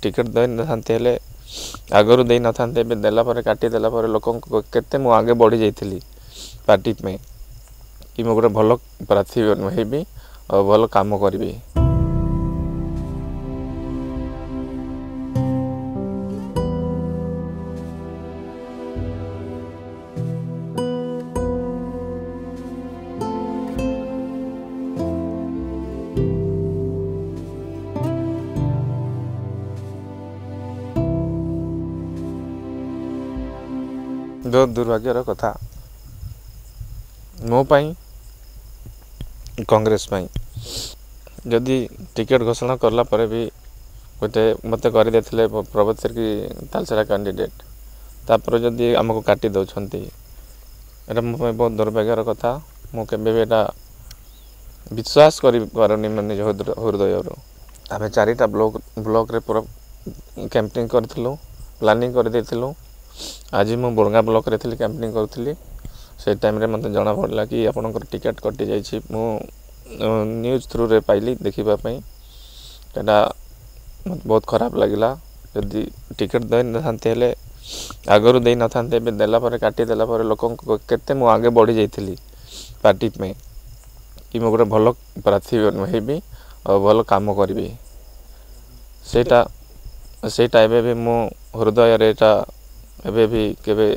Ticket दे न थांते आगरू दे न थांते देला पर काटी देला पर लोक केते मु आगे बढ़ी जाइथिली पार्टी में कि मु गोटे भल प्रार्थी हेबी और भल काम करबी। बहुत दुर्भाग्यर कथा मो पाई कांग्रेस पाई जदि टिकेट घोषणा करला पर भी गोटे मत कर देथिले प्रभात की तालसेरा कैंडिडेट तापर जदि आमको काटी दउछंती एटा मो पाई बहुत दुर्भाग्यर कथा। मो केबे भी एटा विश्वास करि पारनी मन हृदय आम चारिटा ब्लॉक रे पूरा कैंपेनिंग करथिलु प्लानिंग कर देथिलु। आज मु बोरगा ब्लॉक रे थी कैंपेनिंग करूली से टाइम रे मते जना पड़ला कि आपनकर टिकेट कटि जाइछि। मु न्यूज़ थ्रू रे पाइली देखिबा पई एटा मत बहुत खराब लागिला। जदि टिकेट दे न थांते आगरू दे न थांते देला पर काटी देला पर लोक केते मु आगे बढ़ी जाइथिली पार्टी में कि मु गोटे भल प्रार्थी हेबी और भल काम करबी। सेटा एबे भी मो हृदय रे एटा एबे भी केबे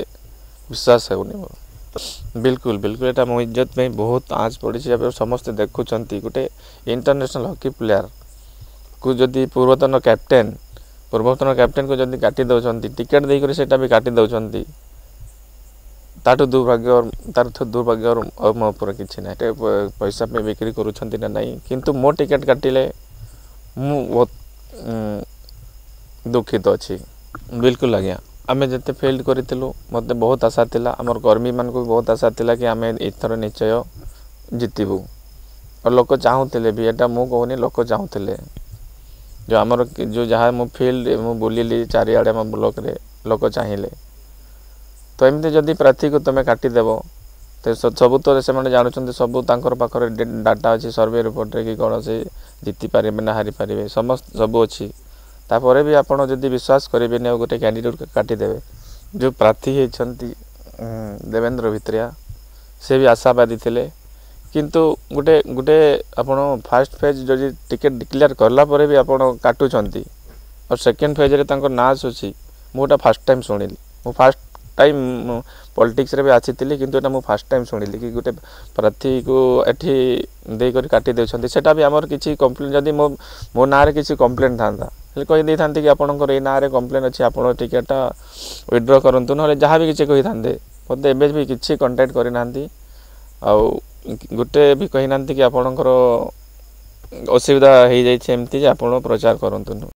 विश्वास होनी। बिल्कुल बिल्कुल एटा मो इज्जत में बहुत आँच पड़ी। समस्त देखुंती गोटे इंटरनेशनल हॉकी प्लेयर को जदि पूर्वतन कैप्टेन को जदि काटी दउछंती टिकेट देकर सेटा भी काटी दउछंती ताठू दुर्भाग्य और मो ऊपर किछि ना पैसा पे बिक्री करूछंती ना नहीं किंतु मो टिकेट काटिले मु बहुत दुखित अच्छी। बिल्कुल आज्ञा आमे जते फील्ड करितलु मते बहुत आशा थिला हमर कर्मी मान को बहुत आशा थिला कि आमे इथर निश्चय जितिबु और लोक चाहूले भी एटा मु कहूनी लोक चाहूले जो आमर जो जहाँ मु फील्ड मु बुलिली चारिआडे हम ब्लॉक रे लोक चाहिए तो एमती जदि प्रार्थी को तुम काटिदेव तो सबू तो से जानते सबू पाखर डाटा अच्छी सर्वे रिपोर्ट रे कि कौन से जीति पारे ना हारी पारे समस्त सबू अच्छी तापर भी आपड़ जदि विश्वास करेंगे नहीं गोटे कैंडिडेट को काटिदेवे जो प्रार्थी होती देवेंद्र भित्रिया से भी आशावादी थे किंतु गोटे गोटे आपण फास्ट फेज जदि टिकेट डिक्लेयर करला परे भी आपण काटुचंती और सेकेंड फेज रे तांको ना आसुची मोटा फर्स्ट टाइम सुनिली मो फर्स्ट टाइम पॉलिटिक्स रे भी आछितिली किंतु एटा मो फर्स्ट टाइम सुनिली कि गोटे प्रार्थी को एठी दे कर काटी देउछंती सेटा भी हमर किछि कंप्लेन जदि मो ना रे किछि कंप्लेन थांता कही दे था कि आपंकर ये ना कंप्लेन अच्छी आप टिकेटा विड्र करंतु ना जहाँ भी किसी कही था मत एवं भी किसी कंटाक्ट करना गोटे भी कही ना कि आपणकर असुविधा हो जाए प्रचार करंतु।